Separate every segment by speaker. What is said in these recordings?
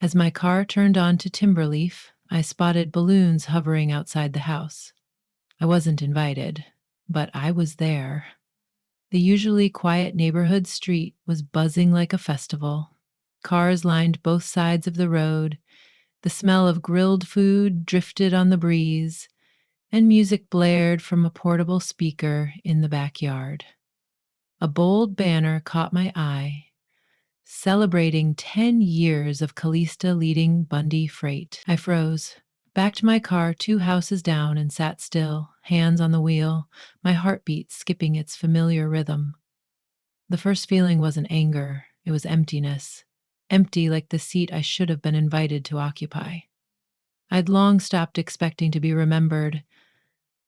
Speaker 1: As my car turned onto Timberleaf, I spotted balloons hovering outside the house. I wasn't invited, but I was there. The usually quiet neighborhood street was buzzing like a festival. Cars lined both sides of the road, the smell of grilled food drifted on the breeze, and music blared from a portable speaker in the backyard. A bold banner caught my eye, celebrating 10 years of Callista leading Bundy Freight. I froze, backed my car 2 houses down, and sat still, hands on the wheel, my heartbeat skipping its familiar rhythm. The first feeling wasn't anger, it was emptiness. Empty like the seat I should have been invited to occupy. I'd long stopped expecting to be remembered,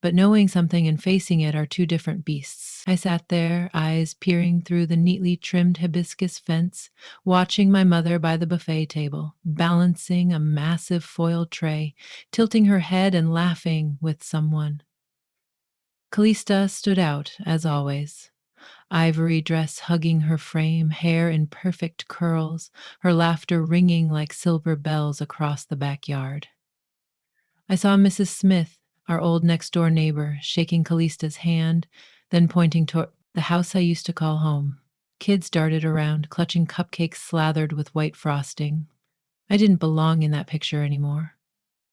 Speaker 1: but knowing something and facing it are two different beasts. I sat there, eyes peering through the neatly trimmed hibiscus fence, watching my mother by the buffet table, balancing a massive foil tray, tilting her head and laughing with someone. Callista stood out, as always. Ivory dress hugging her frame, hair in perfect curls, her laughter ringing like silver bells across the backyard. I saw Mrs. Smith, our old next-door neighbor, shaking Callista's hand, then pointing toward the house I used to call home. Kids darted around, clutching cupcakes slathered with white frosting. I didn't belong in that picture anymore.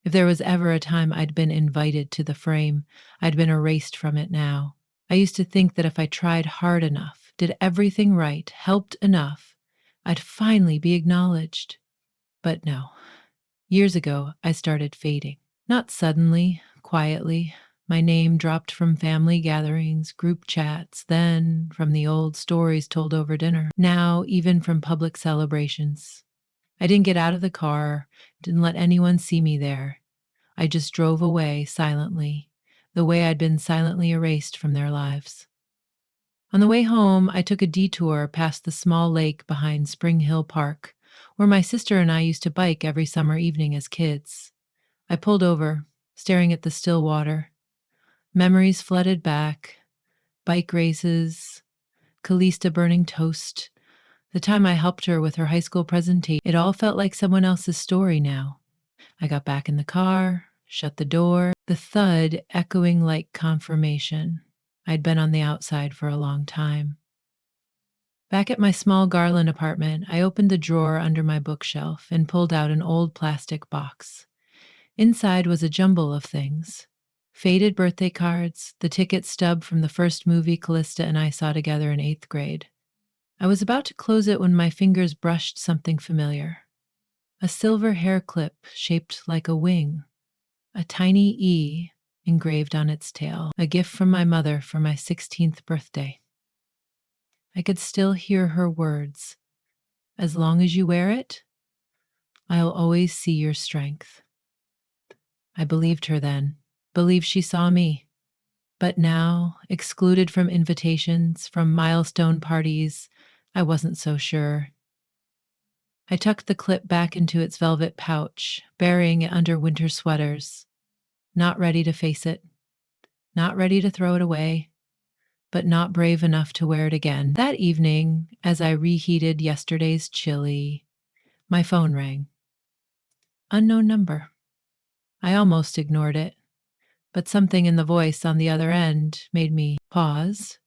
Speaker 1: If there was ever a time I'd been invited to the frame, I'd been erased from it now. I used to think that if I tried hard enough, did everything right, helped enough, I'd finally be acknowledged. But no. Years ago, I started fading. Not suddenly, quietly. My name dropped from family gatherings, group chats, then from the old stories told over dinner, now even from public celebrations. I didn't get out of the car, didn't let anyone see me there. I just drove away silently, the way I'd been silently erased from their lives. On the way home, I took a detour past the small lake behind Spring Hill Park, where my sister and I used to bike every summer evening as kids. I pulled over, staring at the still water. Memories flooded back, bike races, Callista burning toast, the time I helped her with her high school presentation. It all felt like someone else's story now. I got back in the car, shut the door, the thud echoing like confirmation. I'd been on the outside for a long time. Back at my small Garland apartment, I opened the drawer under my bookshelf and pulled out an old plastic box. Inside was a jumble of things. Faded birthday cards, the ticket stub from the first movie Callista and I saw together in 8th grade. I was about to close it when my fingers brushed something familiar. A silver hair clip shaped like a wing. A tiny E engraved on its tail, a gift from my mother for my 16th birthday. I could still hear her words. As long as you wear it, I'll always see your strength. I believed her then, believed she saw me. But now, excluded from invitations, from milestone parties, I wasn't so sure. I tucked the clip back into its velvet pouch, burying it under winter sweaters. Not ready to face it. Not ready to throw it away, but not brave enough to wear it again. That evening, as I reheated yesterday's chili, my phone rang. Unknown number. I almost ignored it, but something in the voice on the other end made me pause.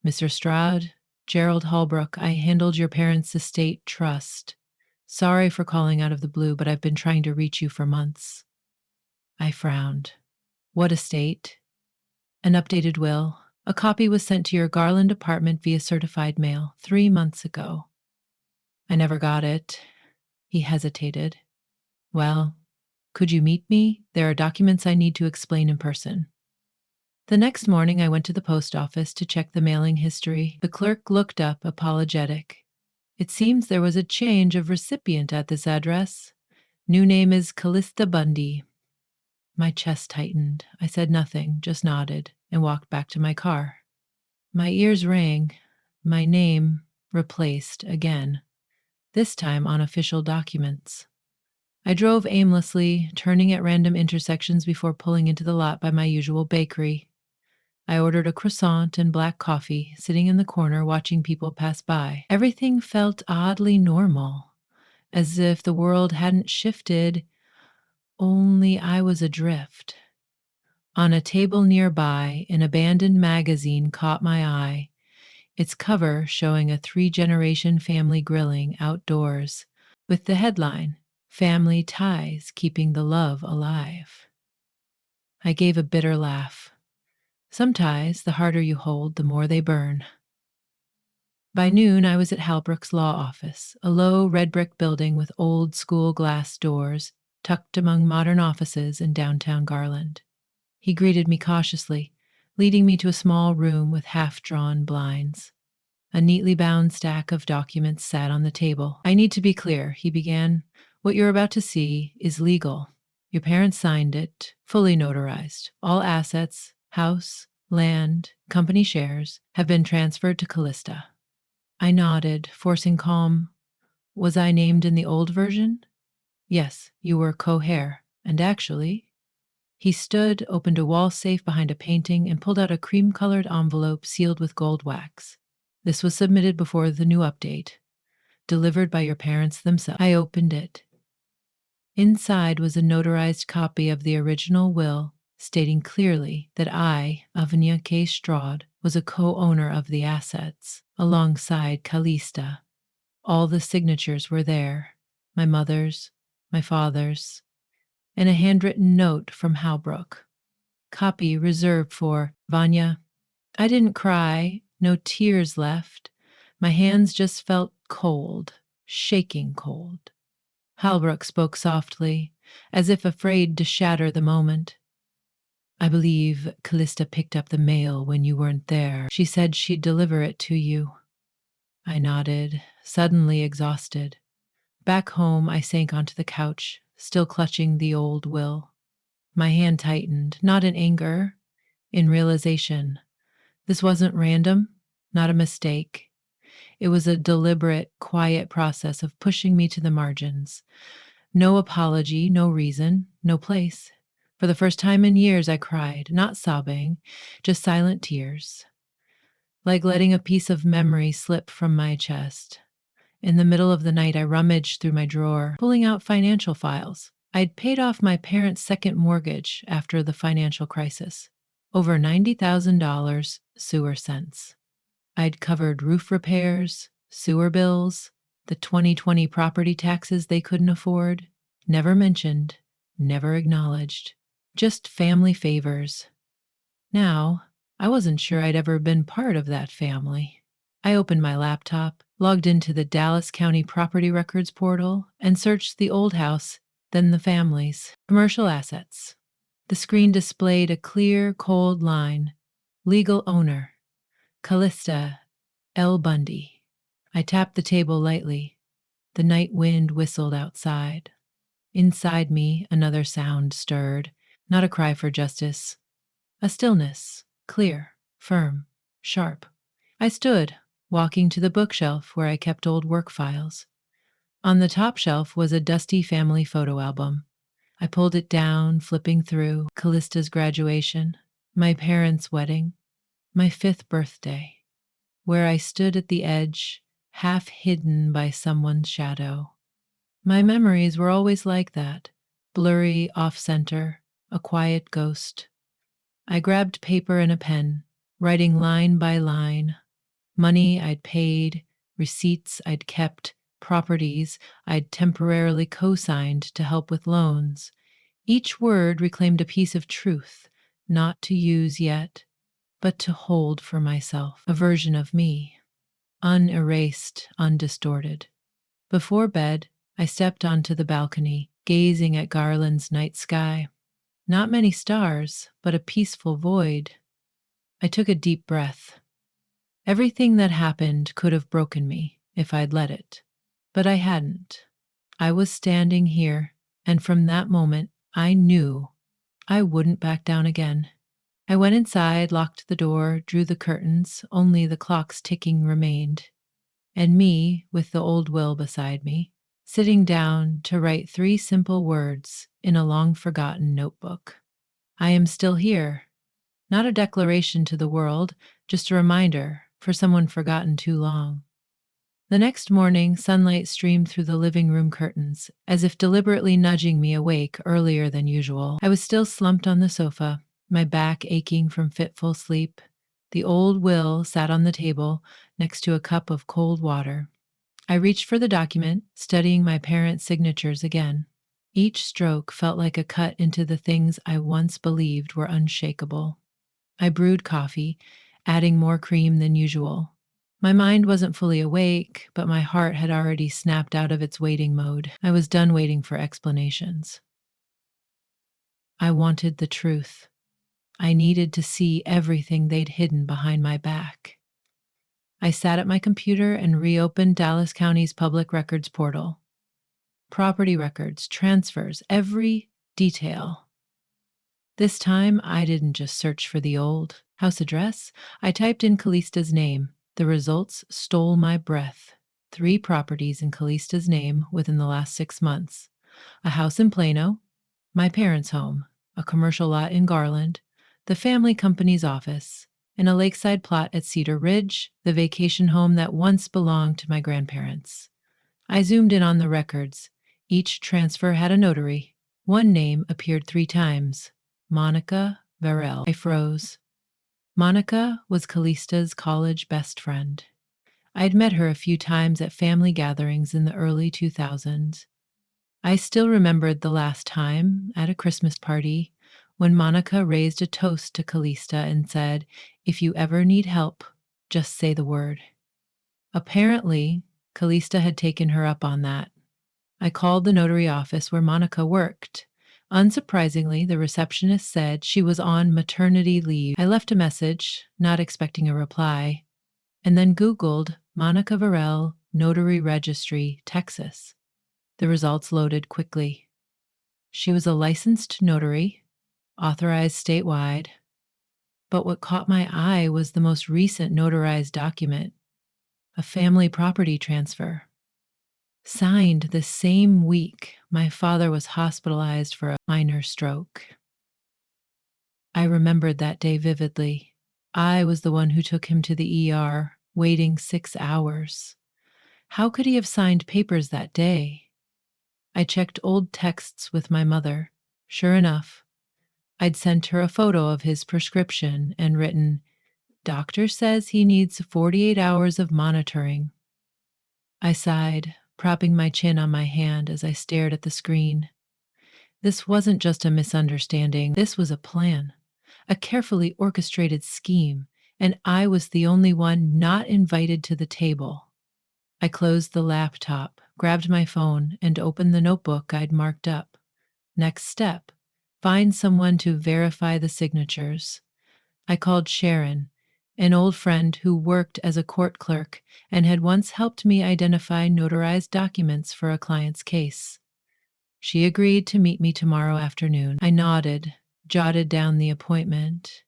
Speaker 1: Mr. Stroud, Gerald Holbrook, I handled your parents' estate trust. Sorry for calling out of the blue, but I've been trying to reach you for months. I frowned. What estate? An updated will. A copy was sent to your Garland apartment via certified mail 3 months ago. I never got it. He hesitated. Well, could you meet me? There are documents I need to explain in person. The next morning, I went to the post office to check the mailing history. The clerk looked up, apologetic. It seems there was a change of recipient at this address. New name is Callista Bundy. My chest tightened. I said nothing, just nodded, and walked back to my car. My ears rang. My name replaced again, this time on official documents. I drove aimlessly, turning at random intersections before pulling into the lot by my usual bakery. I ordered a croissant and black coffee, sitting in the corner watching people pass by. Everything felt oddly normal. as if the world hadn't shifted, only I was adrift. On a table nearby, an abandoned magazine caught my eye, its cover showing a three-generation family grilling outdoors, with the headline, Family Ties Keeping the Love Alive. I gave a bitter laugh. Some ties, the harder you hold, the more they burn. By noon, I was at Halbrook's law office, a low red brick building with old school glass doors tucked among modern offices in downtown Garland. He greeted me cautiously, leading me to a small room with half-drawn blinds. A neatly bound stack of documents sat on the table. "I need to be clear," he began. "What you're about to see is legal. Your parents signed it, fully notarized. All assets, house, land, company shares, have been transferred to Callista." I nodded, forcing calm. "Was I named in the old version?" "Yes, you were co-heir. And actually—" He stood, opened a wall safe behind a painting, and pulled out a cream-colored envelope sealed with gold wax. "This was submitted before the new update, delivered by your parents themselves." I opened it. Inside was a notarized copy of the original will, stating clearly that I, Avnia K. Straude, was a co-owner of the assets, alongside Callista. All the signatures were there, my mother's, my father's, and a handwritten note from Halbrook. "Copy reserved for Vanya." I didn't cry, no tears left. My hands just felt cold, shaking cold. Halbrook spoke softly, as if afraid to shatter the moment. "I believe Callista picked up the mail when you weren't there. She said she'd deliver it to you." I nodded, suddenly exhausted. Back home, I sank onto the couch, still clutching the old will. My hand tightened, not in anger, in realization. This wasn't random, not a mistake. It was a deliberate, quiet process of pushing me to the margins. No apology, no reason, no place. For the first time in years, I cried, not sobbing, just silent tears, like letting a piece of memory slip from my chest. In the middle of the night, I rummaged through my drawer, pulling out financial files. I'd paid off my parents' second mortgage after the financial crisis. Over $90,000 sewer cents. I'd covered roof repairs, sewer bills, the 2020 property taxes they couldn't afford. Never mentioned, never acknowledged. Just family favors. Now, I wasn't sure I'd ever been part of that family. I opened my laptop, logged into the Dallas County Property Records portal, and searched the old house, then the family's commercial assets. The screen displayed a clear, cold line. Legal owner, Callista L. Bundy. I tapped the table lightly. The night wind whistled outside. Inside me, another sound stirred, not a cry for justice. A stillness, clear, firm, sharp. I stood, walking to the bookshelf where I kept old work files. On the top shelf was a dusty family photo album. I pulled it down, flipping through Callista's graduation, my parents' wedding, my 5th birthday, where I stood at the edge, half hidden by someone's shadow. My memories were always like that, blurry, off-center, a quiet ghost. I grabbed paper and a pen, writing line by line. Money I'd paid, receipts I'd kept, properties I'd temporarily co-signed to help with loans. Each word reclaimed a piece of truth, not to use yet, but to hold for myself, a version of me, unerased, undistorted. Before bed, I stepped onto the balcony, gazing at Garland's night sky. Not many stars, but a peaceful void. I took a deep breath. Everything that happened could have broken me if I'd let it, but I hadn't. I was standing here, and from that moment, I knew I wouldn't back down again. I went inside, locked the door, drew the curtains, only the clock's ticking remained, and me, with the old will beside me, sitting down to write 3 simple words in a long-forgotten notebook. I am still here. Not a declaration to the world, just a reminder for someone forgotten too long. The next morning, sunlight streamed through the living room curtains, as if deliberately nudging me awake earlier than usual. I was still slumped on the sofa, my back aching from fitful sleep. The old will sat on the table next to a cup of cold water. I reached for the document, studying my parents' signatures again. Each stroke felt like a cut into the things I once believed were unshakable. I brewed coffee, adding more cream than usual. My mind wasn't fully awake, but my heart had already snapped out of its waiting mode. I was done waiting for explanations. I wanted the truth. I needed to see everything they'd hidden behind my back. I sat at my computer and reopened Dallas County's public records portal. Property records, transfers, every detail. This time, I didn't just search for the old house address. I typed in Callista's name. The results stole my breath. 3 properties in Callista's name within the last 6 months. A house in Plano, my parents' home, a commercial lot in Garland, the family company's office, and a lakeside plot at Cedar Ridge, the vacation home that once belonged to my grandparents. I zoomed in on the records. Each transfer had a notary. One name appeared 3 times. Monica Varel. I froze. Monica was Callista's college best friend. I'd met her a few times at family gatherings in the early 2000s. I still remembered the last time, at a Christmas party, when Monica raised a toast to Callista and said, "If you ever need help, just say the word." Apparently, Callista had taken her up on that. I called the notary office where Monica worked. Unsurprisingly, the receptionist said she was on maternity leave. I left a message, not expecting a reply, and then Googled Monica Varel Notary Registry, Texas. The results loaded quickly. She was a licensed notary, authorized statewide, but what caught my eye was the most recent notarized document, a family property transfer. Signed the same week my father was hospitalized for a minor stroke. I remembered that day vividly. I was the one who took him to the ER, waiting 6 hours. How could he have signed papers that day? I checked old texts with my mother. Sure enough, I'd sent her a photo of his prescription and written, "Doctor says he needs 48 hours of monitoring." I sighed, propping my chin on my hand as I stared at the screen. This wasn't just a misunderstanding, this was a plan, a carefully orchestrated scheme, and I was the only one not invited to the table. I closed the laptop, grabbed my phone, and opened the notebook I'd marked up. Next step, find someone to verify the signatures. I called Sharon, an old friend who worked as a court clerk and had once helped me identify notarized documents for a client's case. She agreed to meet me tomorrow afternoon. I nodded, jotted down the appointment,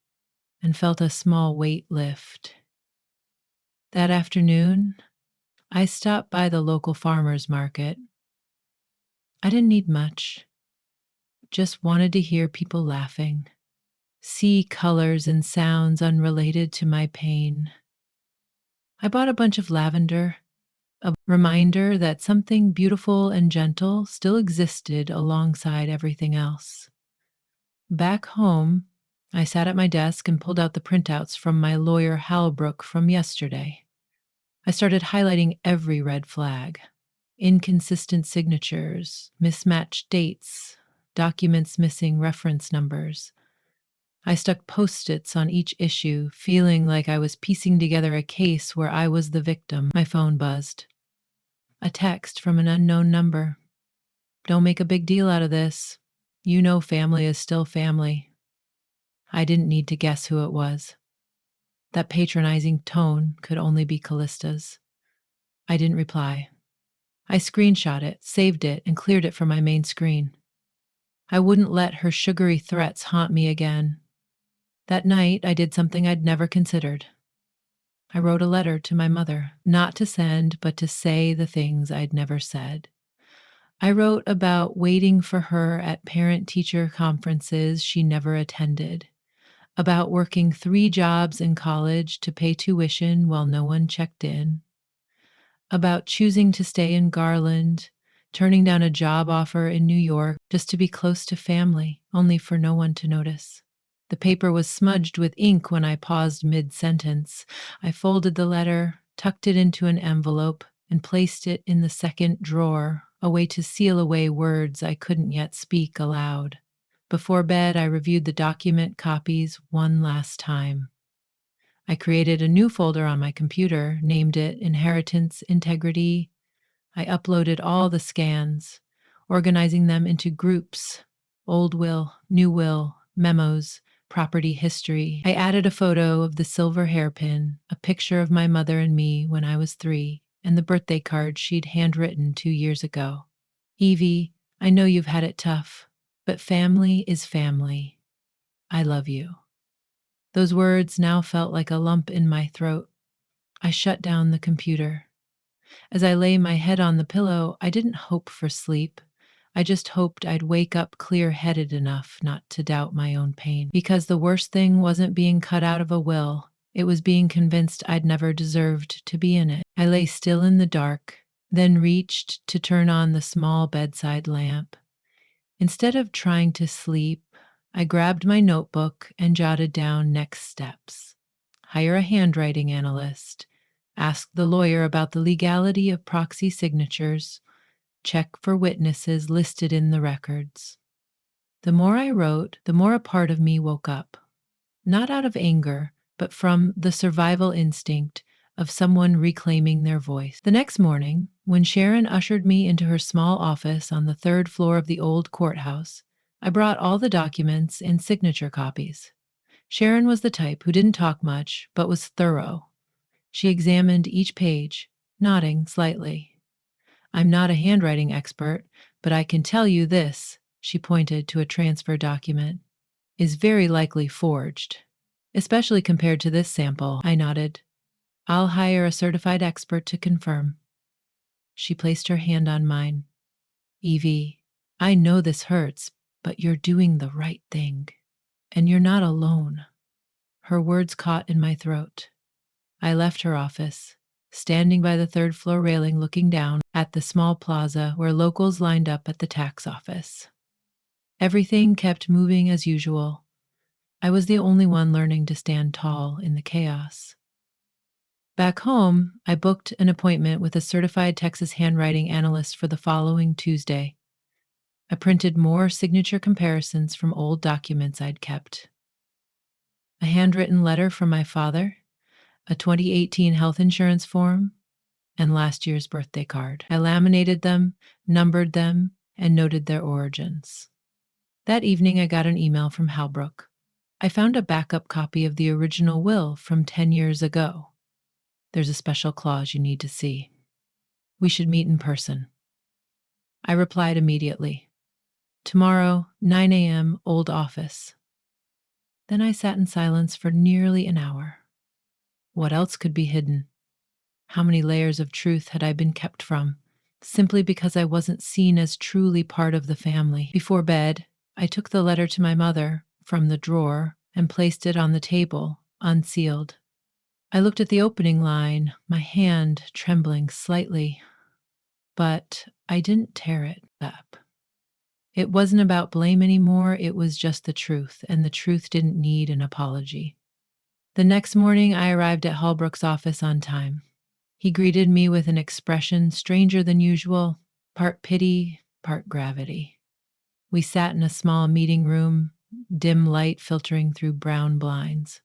Speaker 1: and felt a small weight lift. That afternoon, I stopped by the local farmer's market. I didn't need much, just wanted to hear people laughing, see colors and sounds unrelated to my pain. I bought a bunch of lavender, a reminder that something beautiful and gentle still existed alongside everything else. Back home, I sat at my desk and pulled out the printouts from my lawyer Halbrook from yesterday. I started highlighting every red flag. Inconsistent signatures, mismatched dates, documents missing reference numbers. I stuck post-its on each issue, feeling like I was piecing together a case where I was the victim. My phone buzzed. A text from an unknown number. "Don't make a big deal out of this. You know family is still family." I didn't need to guess who it was. That patronizing tone could only be Callista's. I didn't reply. I screenshot it, saved it, and cleared it from my main screen. I wouldn't let her sugary threats haunt me again. That night, I did something I'd never considered. I wrote a letter to my mother, not to send, but to say the things I'd never said. I wrote about waiting for her at parent-teacher conferences she never attended, about working 3 jobs in college to pay tuition while no one checked in, about choosing to stay in Garland, turning down a job offer in New York just to be close to family, only for no one to notice. The paper was smudged with ink when I paused mid sentence. I folded the letter, tucked it into an envelope, and placed it in the second drawer, a way to seal away words I couldn't yet speak aloud. Before bed, I reviewed the document copies one last time. I created a new folder on my computer, named it Inheritance Integrity. I uploaded all the scans, organizing them into groups: old will, new will, memos, property history. I added a photo of the silver hairpin, a picture of my mother and me when I was 3, and the birthday card she'd handwritten 2 years ago. Evie, I know you've had it tough, but family is family. I love you. Those words now felt like a lump in my throat. I shut down the computer. As I lay my head on the pillow, I didn't hope for sleep. I just hoped I'd wake up clear-headed enough not to doubt my own pain. Because the worst thing wasn't being cut out of a will, it was being convinced I'd never deserved to be in it. I lay still in the dark, then reached to turn on the small bedside lamp. Instead of trying to sleep, I grabbed my notebook and jotted down next steps. Hire a handwriting analyst. Ask the lawyer about the legality of proxy signatures. Check for witnesses listed in the records. The more I wrote, the more a part of me woke up. Not out of anger, but from the survival instinct of someone reclaiming their voice. The next morning, when Sharon ushered me into her small office on the 3rd floor of the old courthouse, I brought all the documents and signature copies. Sharon was the type who didn't talk much, but was thorough. She examined each page, nodding slightly. I'm not a handwriting expert, but I can tell you this, she pointed to a transfer document, is very likely forged, especially compared to this sample. I nodded. I'll hire a certified expert to confirm. She placed her hand on mine. Evie, I know this hurts, but you're doing the right thing. And you're not alone. Her words caught in my throat. I left her office, standing by the 3rd floor railing looking down at the small plaza where locals lined up at the tax office. Everything kept moving as usual. I was the only one learning to stand tall in the chaos. Back home, I booked an appointment with a certified Texas handwriting analyst for the following Tuesday. I printed more signature comparisons from old documents I'd kept. A handwritten letter from my father, a 2018 health insurance form, and last year's birthday card. I laminated them, numbered them, and noted their origins. That evening, I got an email from Halbrook. I found a backup copy of the original will from 10 years ago. There's a special clause you need to see. We should meet in person. I replied immediately. Tomorrow, 9 a.m., old office. Then I sat in silence for nearly an hour. What else could be hidden? How many layers of truth had I been kept from, simply because I wasn't seen as truly part of the family? Before bed, I took the letter to my mother from the drawer and placed it on the table, unsealed. I looked at the opening line, my hand trembling slightly, but I didn't tear it up. It wasn't about blame anymore, it was just the truth, and the truth didn't need an apology. The next morning, I arrived at Halbrook's office on time. He greeted me with an expression stranger than usual, part pity, part gravity. We sat in a small meeting room, dim light filtering through brown blinds.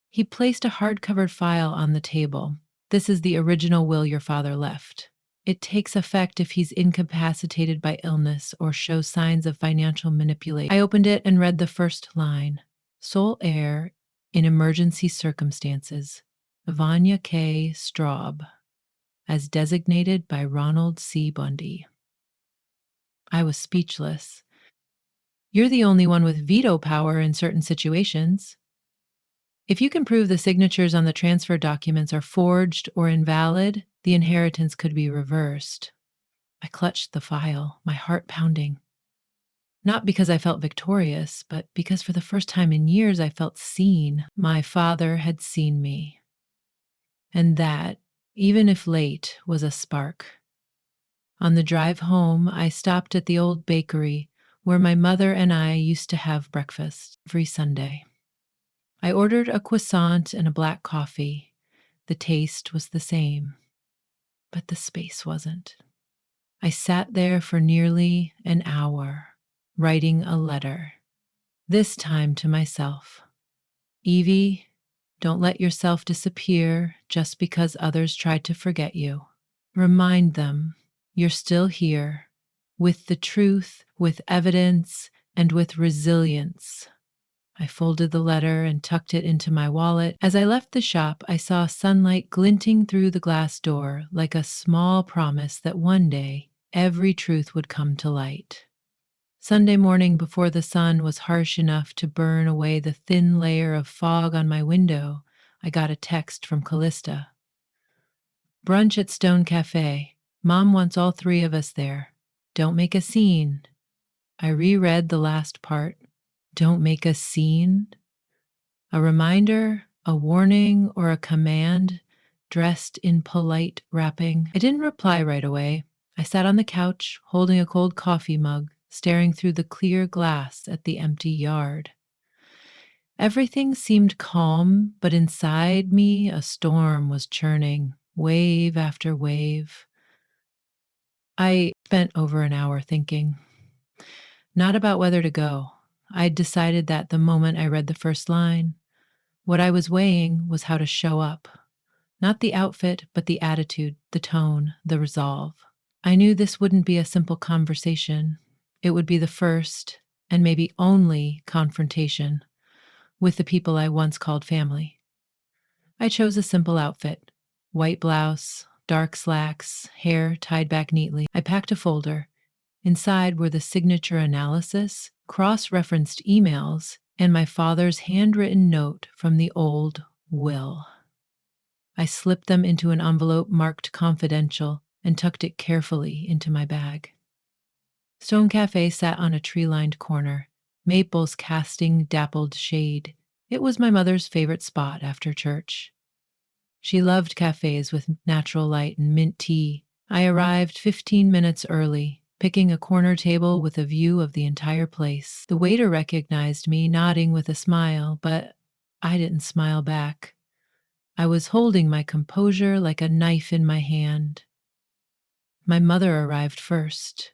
Speaker 1: He placed a hard-covered file on the table. This is the original will your father left. It takes effect if he's incapacitated by illness or shows signs of financial manipulation. I opened it and read the first line. Sole heir in emergency circumstances, Vanya K. Straub, as designated by Ronald C. Bundy. I was speechless. You're the only one with veto power in certain situations. If you can prove the signatures on the transfer documents are forged or invalid, the inheritance could be reversed. I clutched the file, my heart pounding. Not because I felt victorious, but because for the first time in years I felt seen. My father had seen me. And that, even if late, was a spark. On the drive home, I stopped at the old bakery where my mother and I used to have breakfast every Sunday. I ordered a croissant and a black coffee. The taste was the same, but the space wasn't. I sat there for nearly an hour, writing a letter, this time to myself. Evie, don't let yourself disappear just because others tried to forget you. Remind them you're still here, with the truth, with evidence, and with resilience. I folded the letter and tucked it into my wallet. As I left the shop, I saw sunlight glinting through the glass door like a small promise that one day every truth would come to light. Sunday morning, before the sun was harsh enough to burn away the thin layer of fog on my window, I got a text from Callista. Brunch at Stone Cafe. Mom wants all three of us there. Don't make a scene. I reread the last part. Don't make a scene? A reminder, a warning, or a command dressed in polite wrapping. I didn't reply right away. I sat on the couch, holding a cold coffee mug, staring through the clear glass at the empty yard. Everything seemed calm, but inside me a storm was churning, wave after wave. I spent over an hour thinking, not about whether to go. I'd decided that the moment I read the first line. What I was weighing was how to show up. Not the outfit, but the attitude, the tone, the resolve. I knew this wouldn't be a simple conversation. It would be the first, and maybe only, confrontation with the people I once called family. I chose a simple outfit, white blouse, dark slacks, hair tied back neatly. I packed a folder. Inside were the signature analysis, cross-referenced emails, and my father's handwritten note from the old will. I slipped them into an envelope marked confidential and tucked it carefully into my bag. Stone Cafe sat on a tree-lined corner, maples casting dappled shade. It was my mother's favorite spot after church. She loved cafes with natural light and mint tea. I arrived 15 minutes early, picking a corner table with a view of the entire place. The waiter recognized me, nodding with a smile, but I didn't smile back. I was holding my composure like a knife in my hand. My mother arrived first,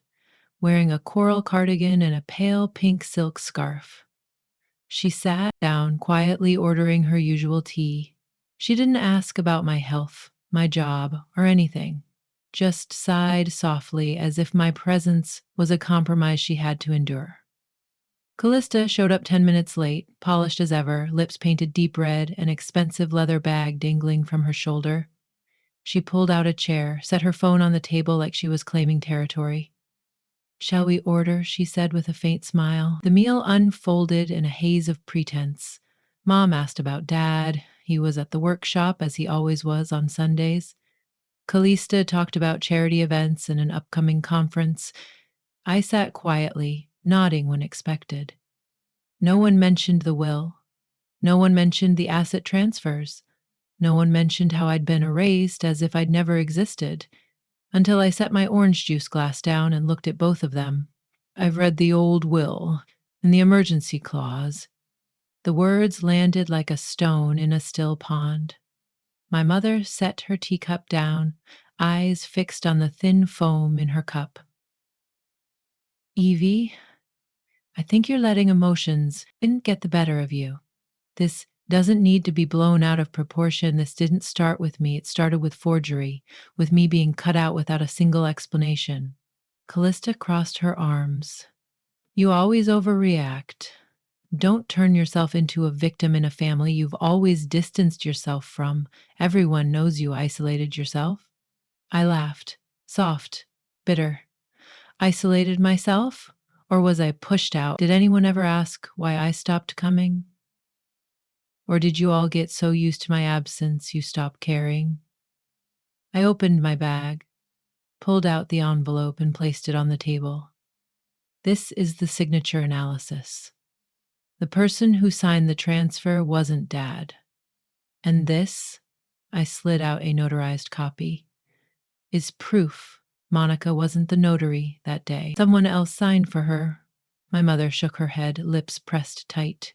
Speaker 1: wearing a coral cardigan and a pale pink silk scarf. She sat down, quietly ordering her usual tea. She didn't ask about my health, my job, or anything. Just sighed softly as if my presence was a compromise she had to endure. Callista showed up 10 minutes late, polished as ever, lips painted deep red, an expensive leather bag dangling from her shoulder. She pulled out a chair, set her phone on the table like she was claiming territory. "Shall we order?" she said with a faint smile. The meal unfolded in a haze of pretense. Mom asked about Dad. He was at the workshop, as he always was on Sundays. Callista talked about charity events and an upcoming conference. I sat quietly, nodding when expected. No one mentioned the will. No one mentioned the asset transfers. No one mentioned how I'd been erased as if I'd never existed, until I set my orange juice glass down and looked at both of them. "I've read the old will and the emergency clause." The words landed like a stone in a still pond. My mother set her teacup down, eyes fixed on the thin foam in her cup. "Evie, I think you're letting emotions get the better of you. This doesn't need to be blown out of proportion. This didn't start with me. It started with forgery, with me being cut out without a single explanation." Callista crossed her arms. "You always overreact. Don't turn yourself into a victim in a family you've always distanced yourself from. Everyone knows you isolated yourself." I laughed, soft, bitter. Isolated myself? Or was I pushed out? Did anyone ever ask why I stopped coming? Or did you all get so used to my absence you stopped caring? I opened my bag, pulled out the envelope, and placed it on the table. This is the signature analysis. The person who signed the transfer wasn't Dad. And this, I slid out a notarized copy. Is proof Monica wasn't the notary that day. Someone else signed for her. My mother shook her head, lips pressed tight.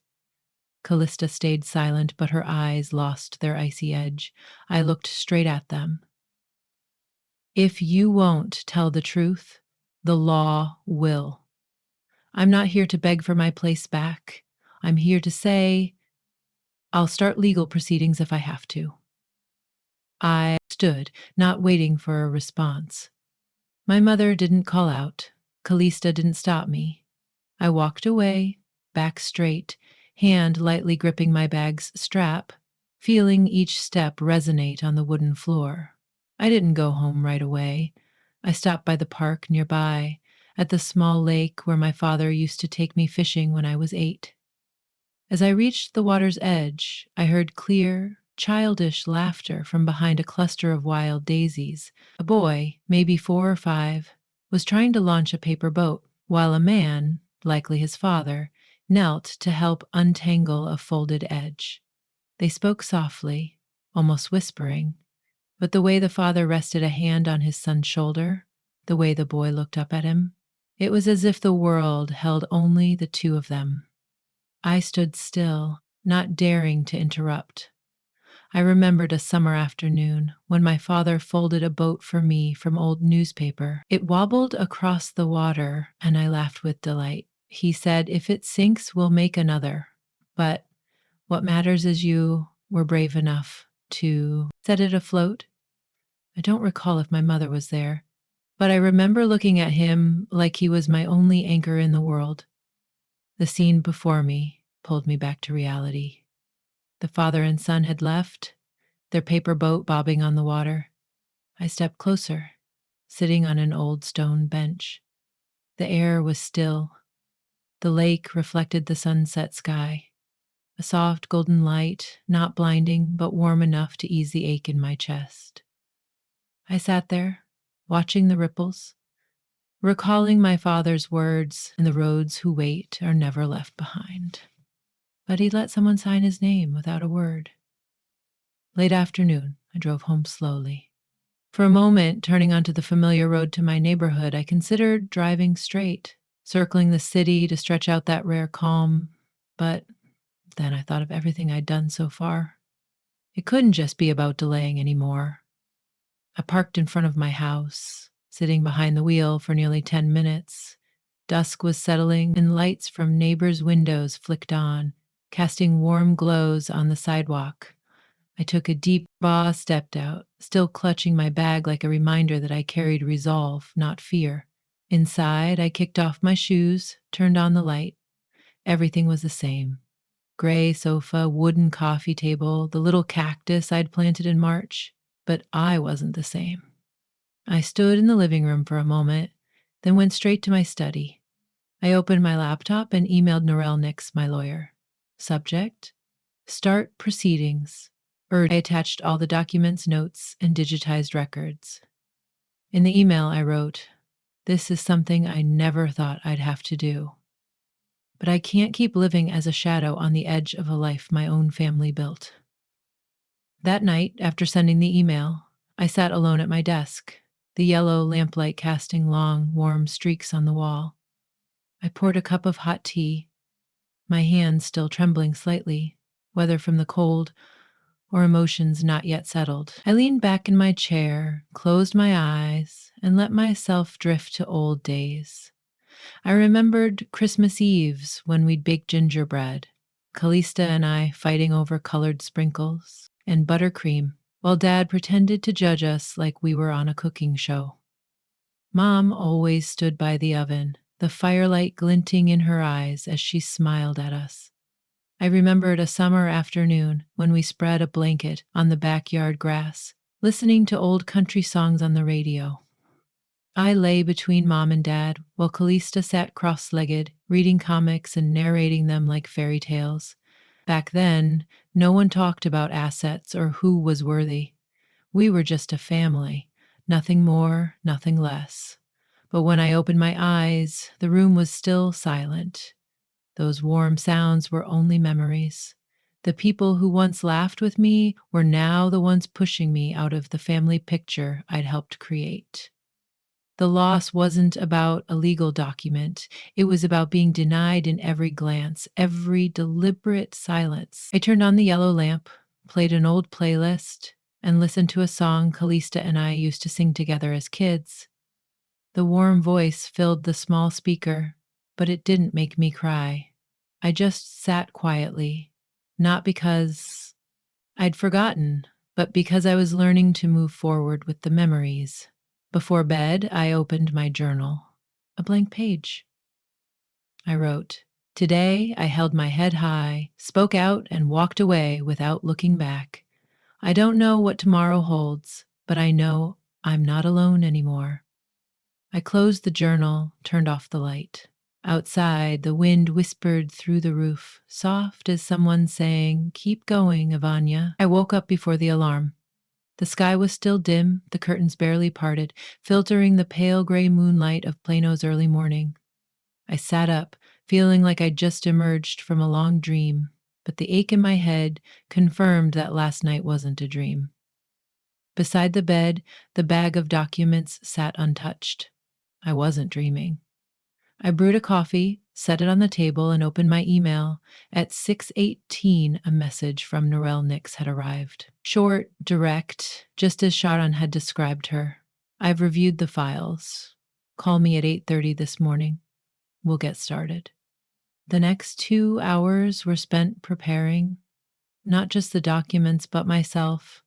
Speaker 1: Callista stayed silent, but her eyes lost their icy edge. I looked straight at them. If you won't tell the truth, the law will. I'm not here to beg for my place back. I'm here to say I'll start legal proceedings if I have to. I stood, not waiting for a response. My mother didn't call out. Callista didn't stop me. I walked away, back straight, hand lightly gripping my bag's strap, feeling each step resonate on the wooden floor. I didn't go home right away. I stopped by the park nearby, at the small lake where my father used to take me fishing when I was 8. As I reached the water's edge, I heard clear, childish laughter from behind a cluster of wild daisies. A boy, maybe 4 or 5, was trying to launch a paper boat, while a man, likely his father, knelt to help untangle a folded edge. They spoke softly, almost whispering, but the way the father rested a hand on his son's shoulder, the way the boy looked up at him, it was as if the world held only the two of them. I stood still, not daring to interrupt. I remembered a summer afternoon when my father folded a boat for me from old newspaper. It wobbled across the water, and I laughed with delight. He said, "If it sinks, we'll make another. But what matters is you were brave enough to set it afloat." I don't recall if my mother was there, but I remember looking at him like he was my only anchor in the world. The scene before me pulled me back to reality. The father and son had left, their paper boat bobbing on the water. I stepped closer, sitting on an old stone bench. The air was still. The lake reflected the sunset sky. A soft golden light, not blinding, but warm enough to ease the ache in my chest. I sat there, watching the ripples, recalling my father's words, "And the roads who wait are never left behind." But he let someone sign his name without a word. Late afternoon, I drove home slowly. For a moment, turning onto the familiar road to my neighborhood, I considered driving straight, circling the city to stretch out that rare calm. But then I thought of everything I'd done so far. It couldn't just be about delaying anymore. I parked in front of my house, sitting behind the wheel for nearly 10 minutes. Dusk was settling, and lights from neighbors' windows flicked on, casting warm glows on the sidewalk. I took a deep breath, stepped out, still clutching my bag like a reminder that I carried resolve, not fear. Inside, I kicked off my shoes, turned on the light. Everything was the same. Gray sofa, wooden coffee table, the little cactus I'd planted in March. But I wasn't the same. I stood in the living room for a moment, then went straight to my study. I opened my laptop and emailed Norel Nix, my lawyer. Subject: start proceedings. I attached all the documents, notes, and digitized records. In the email I wrote, "This is something I never thought I'd have to do. But I can't keep living as a shadow on the edge of a life my own family built." That night, after sending the email, I sat alone at my desk, the yellow lamplight casting long, warm streaks on the wall. I poured a cup of hot tea, my hands still trembling slightly, whether from the cold or emotions not yet settled. I leaned back in my chair, closed my eyes, and let myself drift to old days. I remembered Christmas Eves when we'd bake gingerbread, Callista and I fighting over colored sprinkles, and buttercream, while Dad pretended to judge us like we were on a cooking show. Mom always stood by the oven, the firelight glinting in her eyes as she smiled at us. I remembered a summer afternoon when we spread a blanket on the backyard grass, listening to old country songs on the radio. I lay between Mom and Dad while Callista sat cross-legged, reading comics and narrating them like fairy tales. Back then, no one talked about assets or who was worthy. We were just a family, nothing more, nothing less. But when I opened my eyes, the room was still silent. Those warm sounds were only memories. The people who once laughed with me were now the ones pushing me out of the family picture I'd helped create. The loss wasn't about a legal document. It was about being denied in every glance, every deliberate silence. I turned on the yellow lamp, played an old playlist, and listened to a song Callista and I used to sing together as kids. The warm voice filled the small speaker, but it didn't make me cry. I just sat quietly, not because I'd forgotten, but because I was learning to move forward with the memories. Before bed, I opened my journal. A blank page. I wrote, "Today I held my head high, spoke out, and walked away without looking back. I don't know what tomorrow holds, but I know I'm not alone anymore." I closed the journal, turned off the light. Outside, the wind whispered through the roof, soft as someone saying, "Keep going, Ivania." I woke up before the alarm. The sky was still dim, the curtains barely parted, filtering the pale gray moonlight of Plano's early morning. I sat up, feeling like I'd just emerged from a long dream, but the ache in my head confirmed that last night wasn't a dream. Beside the bed, the bag of documents sat untouched. I wasn't dreaming. I brewed a coffee, set it on the table, and opened my email. At 6:18, a message from Norelle Nix had arrived. Short, direct, just as Sharon had described her. "I've reviewed the files. Call me at 8:30 this morning. We'll get started." The next 2 hours were spent preparing, not just the documents, but myself.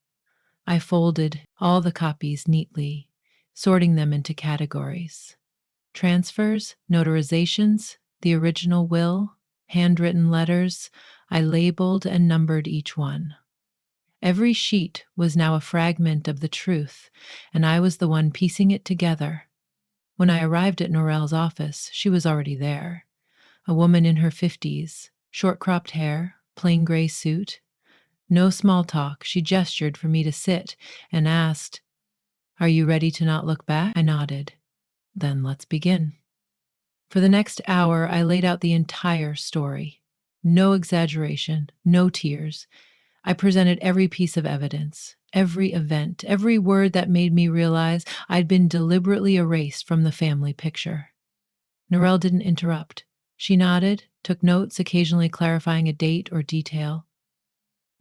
Speaker 1: I folded all the copies neatly, sorting them into categories. Transfers, notarizations, the original will, handwritten letters. I labeled and numbered each one. Every sheet was now a fragment of the truth, and I was the one piecing it together. When I arrived at Norelle's office, she was already there. A woman in her 50s, short cropped hair, plain gray suit. No small talk, she gestured for me to sit and asked, "Are you ready to not look back?" I nodded. "Then let's begin." For the next hour, I laid out the entire story. No exaggeration, no tears. I presented every piece of evidence, every event, every word that made me realize I'd been deliberately erased from the family picture. Norelle didn't interrupt. She nodded, took notes, occasionally clarifying a date or detail.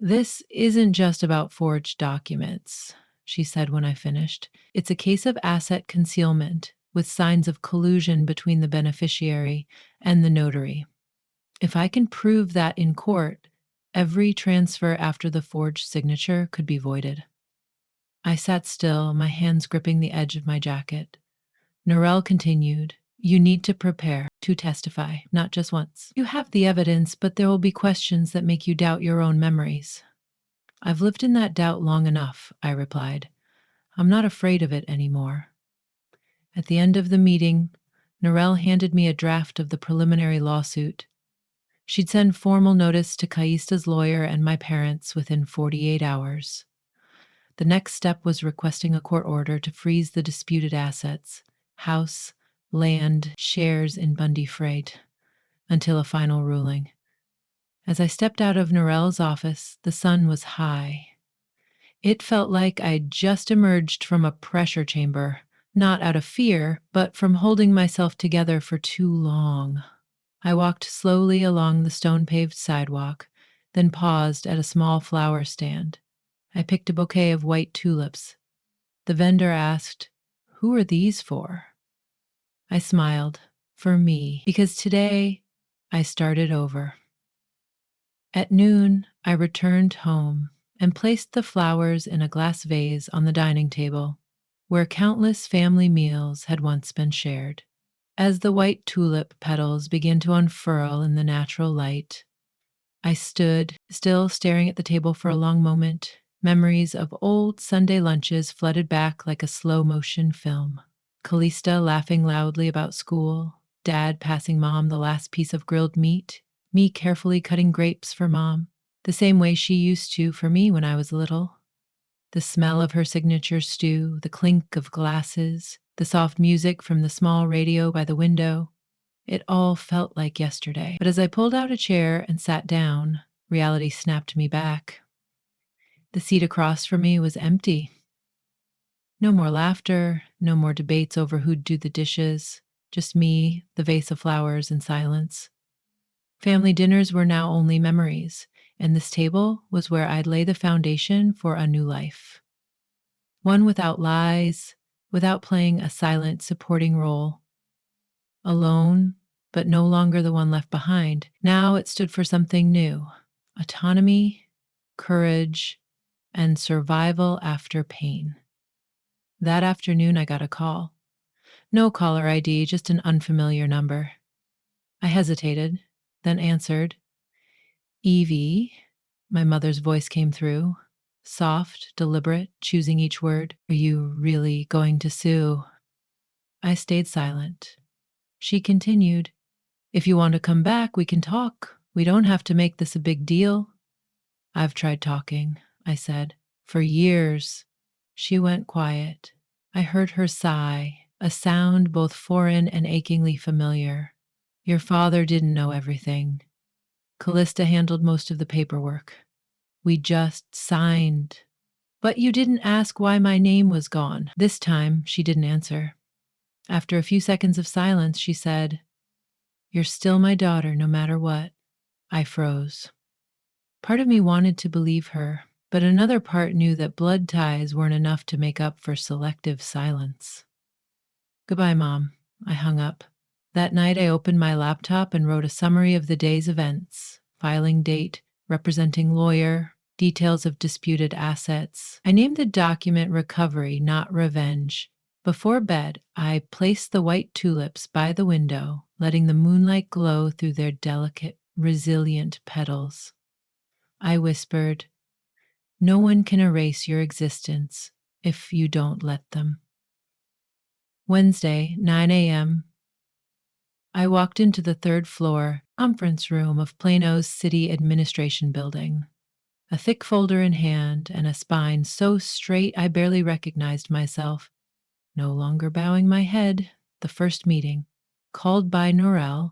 Speaker 1: "This isn't just about forged documents," she said when I finished. "It's a case of asset concealment, with signs of collusion between the beneficiary and the notary. If I can prove that in court, every transfer after the forged signature could be voided." I sat still, my hands gripping the edge of my jacket. Norelle continued, "You need to prepare to testify, not just once. You have the evidence, but there will be questions that make you doubt your own memories." "I've lived in that doubt long enough," I replied. "I'm not afraid of it anymore." At the end of the meeting, Norelle handed me a draft of the preliminary lawsuit. She'd send formal notice to Callista's lawyer and my parents within 48 hours. The next step was requesting a court order to freeze the disputed assets, house, land, shares in Bundy Freight, until a final ruling. As I stepped out of Norelle's office, the sun was high. It felt like I'd just emerged from a pressure chamber, not out of fear, but from holding myself together for too long. I walked slowly along the stone-paved sidewalk, then paused at a small flower stand. I picked a bouquet of white tulips. The vendor asked, "Who are these for?" I smiled. "For me, because today I started over." At noon, I returned home and placed the flowers in a glass vase on the dining table, where countless family meals had once been shared. As the white tulip petals began to unfurl in the natural light, I stood, still staring at the table for a long moment. Memories of old Sunday lunches flooded back like a slow-motion film. Callista laughing loudly about school, Dad passing Mom the last piece of grilled meat, me carefully cutting grapes for Mom, the same way she used to for me when I was little. The smell of her signature stew, the clink of glasses, the soft music from the small radio by the window. It all felt like yesterday. But as I pulled out a chair and sat down, reality snapped me back. The seat across from me was empty. No more laughter, no more debates over who'd do the dishes, just me, the vase of flowers, and silence. Family dinners were now only memories, and this table was where I'd lay the foundation for a new life. One without lies, without playing a silent supporting role. Alone, but no longer the one left behind. Now it stood for something new: autonomy, courage, and survival after pain. That afternoon, I got a call. No caller ID, just an unfamiliar number. I hesitated, then answered. Evie, my mother's voice came through, soft, deliberate, choosing each word. Are you really going to sue? I stayed silent. She continued, if you want to come back, we can talk. We don't have to make this a big deal. I've tried talking, I said, for years. She went quiet. I heard her sigh, a sound both foreign and achingly familiar. Your father didn't know everything. Callista handled most of the paperwork. We just signed. But you didn't ask why my name was gone. This time, she didn't answer. After a few seconds of silence, she said, you're still my daughter, no matter what. I froze. Part of me wanted to believe her, but another part knew that blood ties weren't enough to make up for selective silence. Goodbye, Mom. I hung up. That night, I opened my laptop and wrote a summary of the day's events: filing date, representing lawyer, details of disputed assets. I named the document Recovery, Not Revenge. Before bed, I placed the white tulips by the window, letting the moonlight glow through their delicate, resilient petals. I whispered, no one can erase your existence if you don't let them. Wednesday, 9 a.m. I walked into the third floor conference room of Plano's city administration building, a thick folder in hand and a spine so straight I barely recognized myself. No longer bowing my head, the first meeting, called by Norel,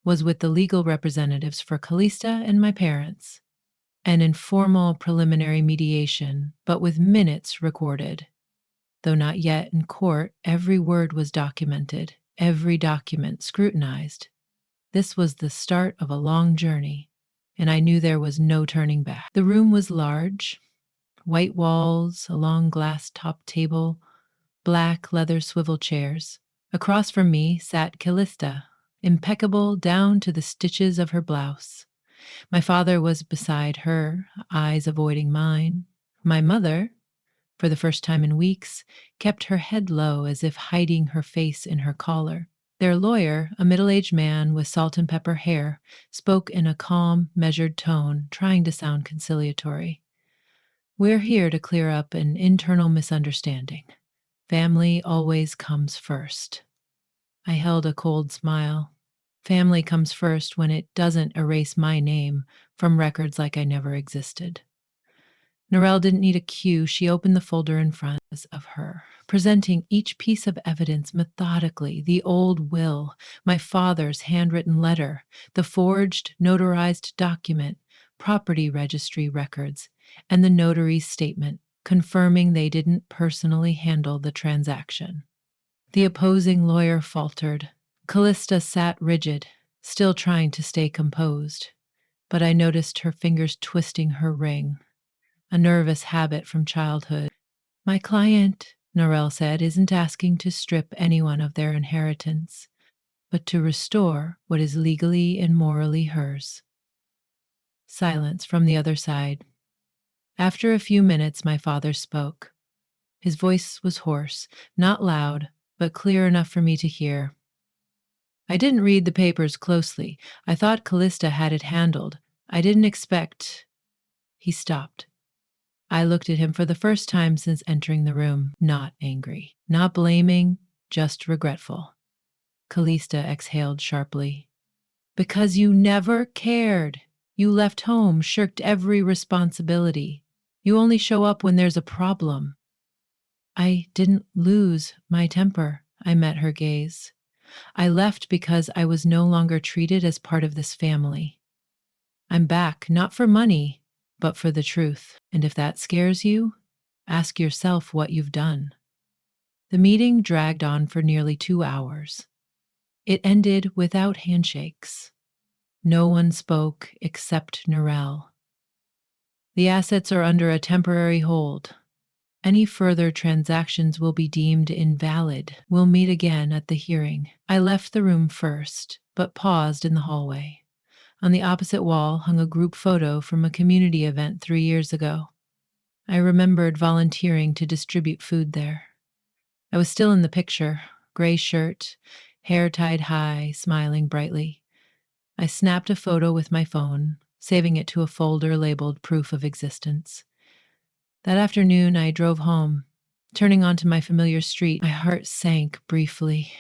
Speaker 1: was with the legal representatives for Callista and my parents. An informal preliminary mediation, but with minutes recorded. Though not yet in court, every word was documented, every document scrutinized. This was the start of a long journey, and I knew there was no turning back. The room was large, white walls, a long glass-topped table, black leather swivel chairs. Across from me sat Callista, impeccable down to the stitches of her blouse. My father was beside her, eyes avoiding mine. My mother, for the first time in weeks, kept her head low as if hiding her face in her collar. Their lawyer, a middle-aged man with salt and pepper hair, spoke in a calm, measured tone, trying to sound conciliatory. We're here to clear up an internal misunderstanding. Family always comes first. I held a cold smile. Family comes first when it doesn't erase my name from records like I never existed. Norel didn't need a cue. She opened the folder in front of her, presenting each piece of evidence methodically: the old will, my father's handwritten letter, the forged, notarized document, property registry records, and the notary's statement confirming they didn't personally handle the transaction. The opposing lawyer faltered. Callista sat rigid, still trying to stay composed, but I noticed her fingers twisting her ring, a nervous habit from childhood. My client, Norel said, isn't asking to strip anyone of their inheritance, but to restore what is legally and morally hers. Silence from the other side. After a few minutes, my father spoke. His voice was hoarse, not loud, but clear enough for me to hear. I didn't read the papers closely. I thought Callista had it handled. I didn't expect... He stopped. I looked at him for the first time since entering the room, not angry, not blaming, just regretful. Callista exhaled sharply. Because you never cared. You left home, shirked every responsibility. You only show up when there's a problem. I didn't lose my temper. I met her gaze. I left because I was no longer treated as part of this family. I'm back, not for money, but for the truth. And if that scares you, ask yourself what you've done. The meeting dragged on for nearly 2 hours. It ended without handshakes. No one spoke except Narelle. The assets are under a temporary hold. Any further transactions will be deemed invalid. We'll meet again at the hearing. I left the room first, but paused in the hallway. On the opposite wall hung a group photo from a community event 3 years ago. I remembered volunteering to distribute food there. I was still in the picture, gray shirt, hair tied high, smiling brightly. I snapped a photo with my phone, saving it to a folder labeled Proof of Existence. That afternoon, I drove home. Turning onto my familiar street, my heart sank briefly.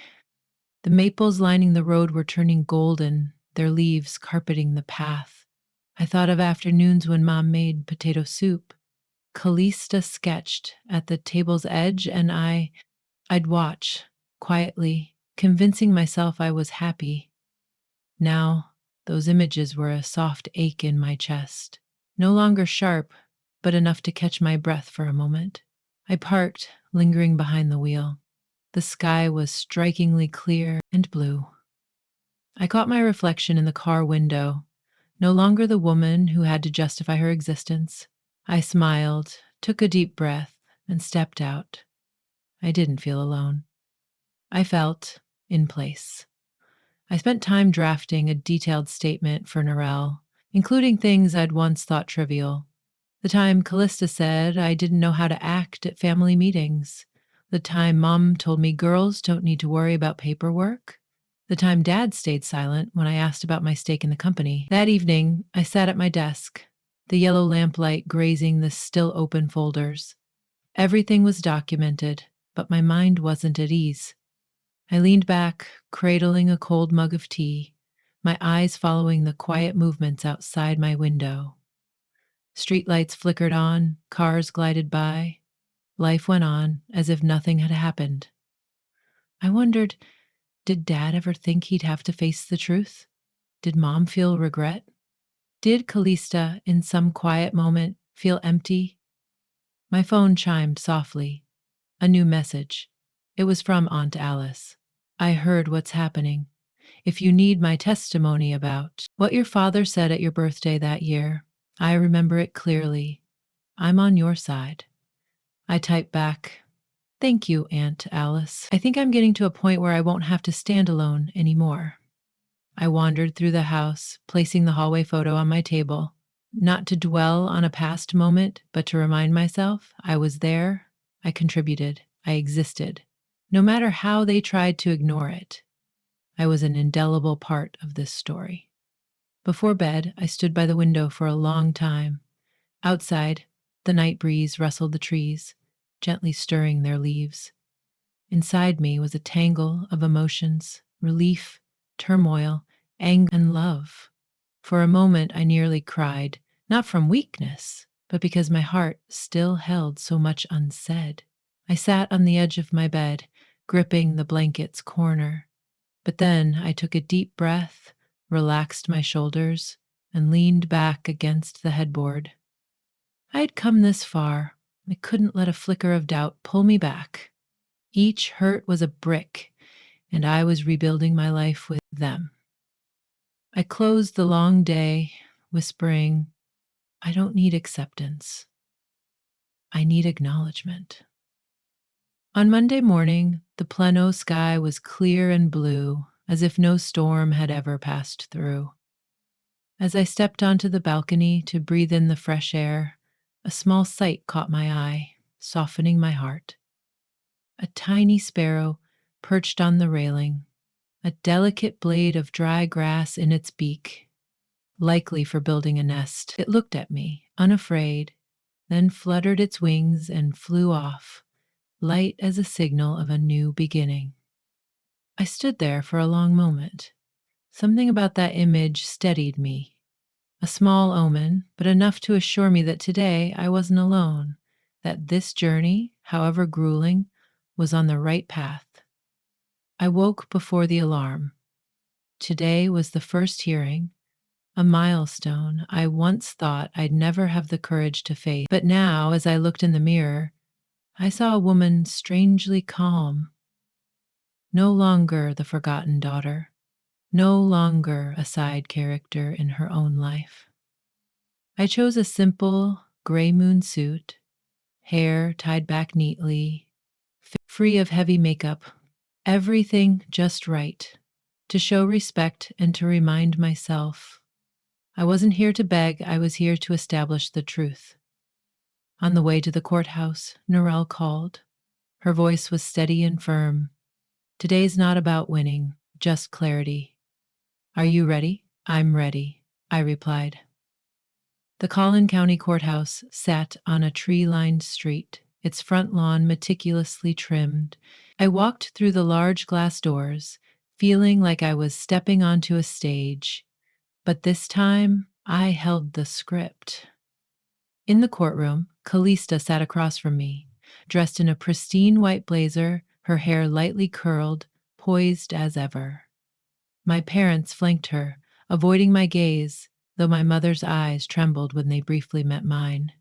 Speaker 1: The maples lining the road were turning golden, their leaves carpeting the path. I thought of afternoons when Mom made potato soup. Callista sketched at the table's edge, and I'd watch, quietly, convincing myself I was happy. Now, those images were a soft ache in my chest. No longer sharp, but enough to catch my breath for a moment. I parked, lingering behind the wheel. The sky was strikingly clear and blue. I caught my reflection in the car window, no longer the woman who had to justify her existence. I smiled, took a deep breath, and stepped out. I didn't feel alone. I felt in place. I spent time drafting a detailed statement for Narelle, including things I'd once thought trivial. The time Callista said I didn't know how to act at family meetings. The time Mom told me girls don't need to worry about paperwork. The time Dad stayed silent when I asked about my stake in the company. That evening, I sat at my desk, the yellow lamplight grazing the still open folders. Everything was documented, but my mind wasn't at ease. I leaned back, cradling a cold mug of tea, my eyes following the quiet movements outside my window. Streetlights flickered on, cars glided by. Life went on as if nothing had happened. I wondered, did Dad ever think he'd have to face the truth? Did Mom feel regret? Did Callista, in some quiet moment, feel empty? My phone chimed softly. A new message. It was from Aunt Alice. I heard what's happening. If you need my testimony about what your father said at your birthday that year, I remember it clearly. I'm on your side. I typed back, "Thank you, Aunt Alice. I think I'm getting to a point where I won't have to stand alone anymore." I wandered through the house, placing the hallway photo on my table, not to dwell on a past moment, but to remind myself I was there, I contributed, I existed. No matter how they tried to ignore it, I was an indelible part of this story. Before bed, I stood by the window for a long time. Outside, the night breeze rustled the trees, gently stirring their leaves. Inside me was a tangle of emotions, relief, turmoil, anger, and love. For a moment, I nearly cried, not from weakness, but because my heart still held so much unsaid. I sat on the edge of my bed, gripping the blanket's corner. But then I took a deep breath, relaxed my shoulders, and leaned back against the headboard. I had come this far. I couldn't let a flicker of doubt pull me back. Each hurt was a brick, and I was rebuilding my life with them. I closed the long day, whispering, I don't need acceptance. I need acknowledgement. On Monday morning, the Plano sky was clear and blue, as if no storm had ever passed through. As I stepped onto the balcony to breathe in the fresh air, a small sight caught my eye, softening my heart. A tiny sparrow perched on the railing, a delicate blade of dry grass in its beak, likely for building a nest. It looked at me, unafraid, then fluttered its wings and flew off, light as a signal of a new beginning. I stood there for a long moment. Something about that image steadied me. A small omen, but enough to assure me that today I wasn't alone, that this journey, however grueling, was on the right path. I woke before the alarm. Today was the first hearing, a milestone I once thought I'd never have the courage to face. But now, as I looked in the mirror, I saw a woman strangely calm, no longer the forgotten daughter, no longer a side character in her own life. I chose a simple gray moon suit, hair tied back neatly, free of heavy makeup, everything just right, to show respect and to remind myself I wasn't here to beg, I was here to establish the truth. On the way to the courthouse, Narelle called. Her voice was steady and firm. Today's not about winning, just clarity. Are you ready? I'm ready, I replied. The Collin County Courthouse sat on a tree-lined street, its front lawn meticulously trimmed. I walked through the large glass doors, feeling like I was stepping onto a stage, but this time I held the script. In the courtroom, Callista sat across from me, dressed in a pristine white blazer, her hair lightly curled, poised as ever. My parents flanked her, avoiding my gaze, though my mother's eyes trembled when they briefly met mine.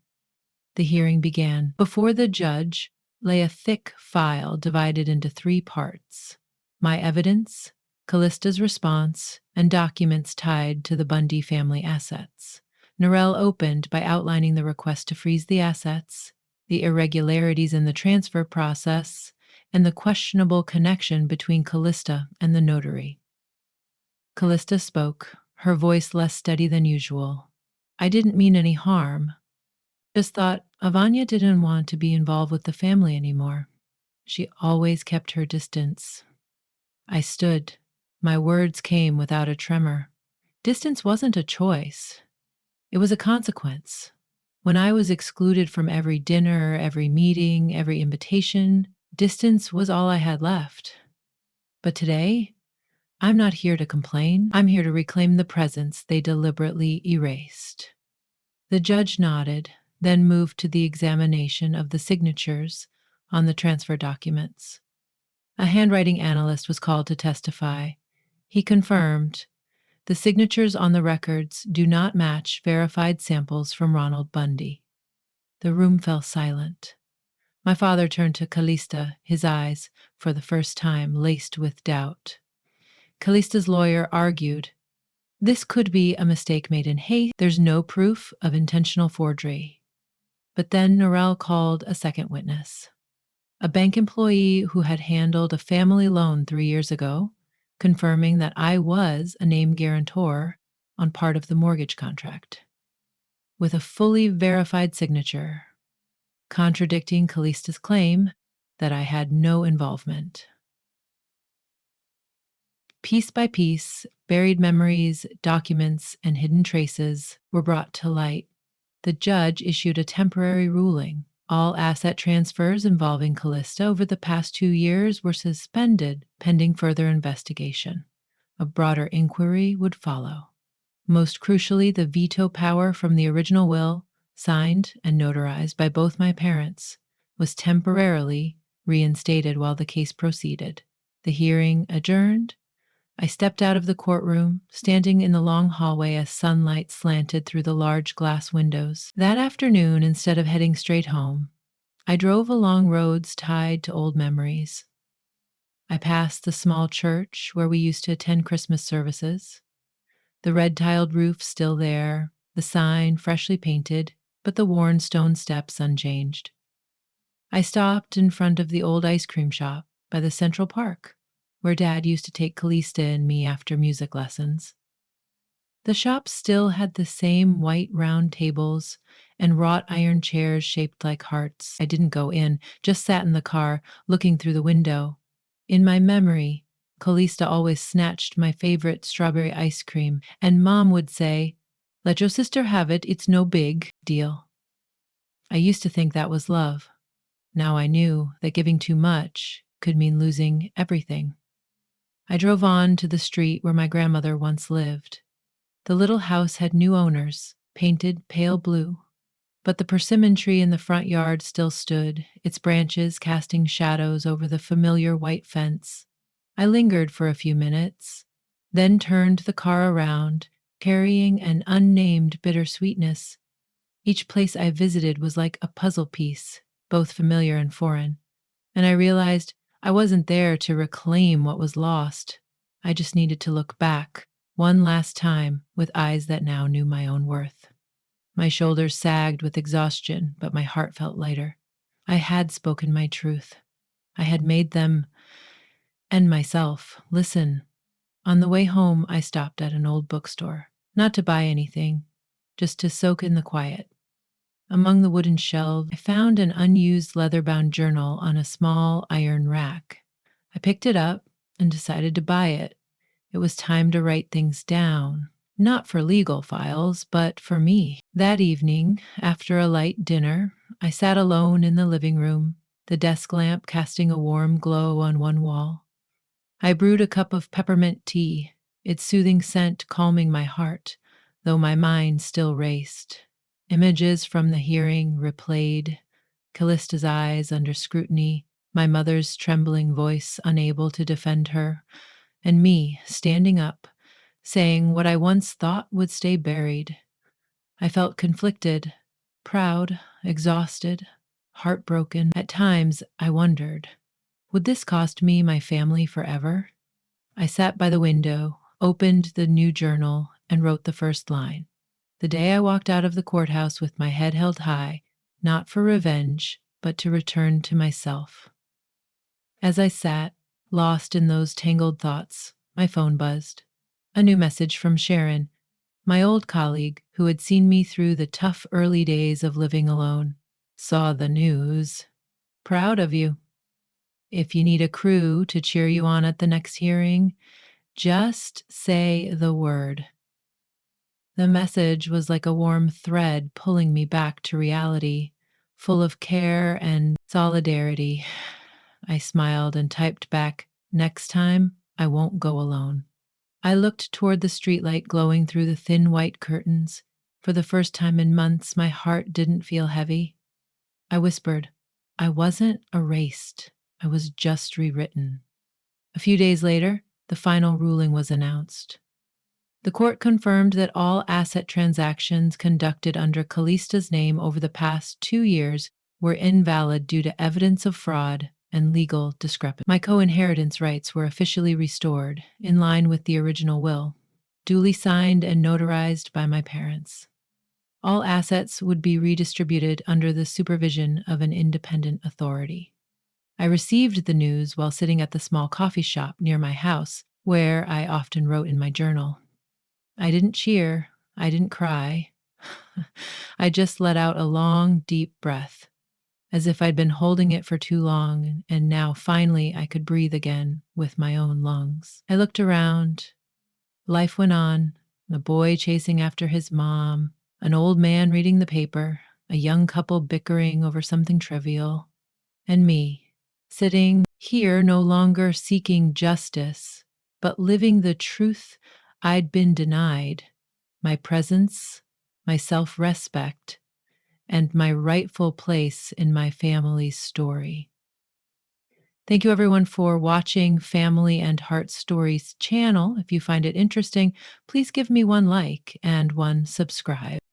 Speaker 1: The hearing began. Before the judge lay a thick file divided into 3 parts: my evidence, Callista's response, and documents tied to the Bundy family assets. Narelle opened by outlining the request to freeze the assets, the irregularities in the transfer process, and the questionable connection between Callista and the notary. Callista spoke, her voice less steady than usual. I didn't mean any harm. Just thought Avanya didn't want to be involved with the family anymore. She always kept her distance. I stood. My words came without a tremor. Distance wasn't a choice. It was a consequence. When I was excluded from every dinner, every meeting, every invitation, distance was all I had left. But today, I'm not here to complain. I'm here to reclaim the presence they deliberately erased. The judge nodded, then moved to the examination of the signatures on the transfer documents. A handwriting analyst was called to testify. He confirmed the signatures on the records do not match verified samples from Ronald Bundy. The room fell silent. My father turned to Callista, his eyes, for the first time, laced with doubt. Callista's lawyer argued, this could be a mistake made in haste. There's no proof of intentional forgery. But then Narelle called a second witness, a bank employee who had handled a family loan 3 years ago, confirming that I was a named guarantor on part of the mortgage contract, with a fully verified signature, contradicting Callista's claim that I had no involvement. Piece by piece, buried memories, documents, and hidden traces were brought to light. The judge issued a temporary ruling. All asset transfers involving Callista over the past 2 years were suspended pending further investigation. A broader inquiry would follow. Most crucially, the veto power from the original will, signed and notarized by both my parents, was temporarily reinstated while the case proceeded. The hearing adjourned. I stepped out of the courtroom, standing in the long hallway as sunlight slanted through the large glass windows. That afternoon, instead of heading straight home, I drove along roads tied to old memories. I passed the small church where we used to attend Christmas services. The red-tiled roof still there, the sign freshly painted, but the worn stone steps unchanged. I stopped in front of the old ice cream shop by the Central Park, where Dad used to take Callista and me after music lessons. The shop still had the same white round tables and wrought iron chairs shaped like hearts. I didn't go in, just sat in the car, looking through the window. In my memory, Callista always snatched my favorite strawberry ice cream, and Mom would say, "Let your sister have it, it's no big deal." I used to think that was love. Now I knew that giving too much could mean losing everything. I drove on to the street where my grandmother once lived. The little house had new owners, painted pale blue, but the persimmon tree in the front yard still stood, its branches casting shadows over the familiar white fence. I lingered for a few minutes, then turned the car around, carrying an unnamed bittersweetness. Each place I visited was like a puzzle piece, both familiar and foreign, and I realized I wasn't there to reclaim what was lost. I just needed to look back one last time with eyes that now knew my own worth. My shoulders sagged with exhaustion, but my heart felt lighter. I had spoken my truth. I had made them and myself listen. On the way home, I stopped at an old bookstore, not to buy anything, just to soak in the quiet. Among the wooden shelves, I found an unused leather bound journal on a small iron rack. I picked it up and decided to buy it. It was time to write things down, not for legal files, but for me. That evening, after a light dinner, I sat alone in the living room, the desk lamp casting a warm glow on one wall. I brewed a cup of peppermint tea, its soothing scent calming my heart, though my mind still raced. Images from the hearing replayed, Callista's eyes under scrutiny, my mother's trembling voice unable to defend her, and me standing up, saying what I once thought would stay buried. I felt conflicted, proud, exhausted, heartbroken. At times, I wondered, would this cost me my family forever? I sat by the window, opened the new journal, and wrote the first line. The day I walked out of the courthouse with my head held high, not for revenge, but to return to myself. As I sat, lost in those tangled thoughts, my phone buzzed. A new message from Sharon, my old colleague who had seen me through the tough early days of living alone. Saw the news. Proud of you. If you need a crew to cheer you on at the next hearing, just say the word. The message was like a warm thread pulling me back to reality, full of care and solidarity. I smiled and typed back, "Next time, I won't go alone." I looked toward the streetlight glowing through the thin white curtains. For the first time in months, my heart didn't feel heavy. I whispered, I wasn't erased. I was just rewritten. A few days later, the final ruling was announced. The court confirmed that all asset transactions conducted under Callista's name over the past 2 years were invalid due to evidence of fraud and legal discrepancy. My co-inheritance rights were officially restored, in line with the original will, duly signed and notarized by my parents. All assets would be redistributed under the supervision of an independent authority. I received the news while sitting at the small coffee shop near my house, where I often wrote in my journal. I didn't cheer, I didn't cry. I just let out a long, deep breath, as if I'd been holding it for too long, and now finally I could breathe again with my own lungs. I looked around. Life went on, a boy chasing after his mom, an old man reading the paper, a young couple bickering over something trivial, and me, sitting here no longer seeking justice, but living the truth I'd been denied, my presence, my self-respect, and my rightful place in my family's story. Thank you everyone for watching Family and Heart Stories channel. If you find it interesting, please give me one like and one subscribe.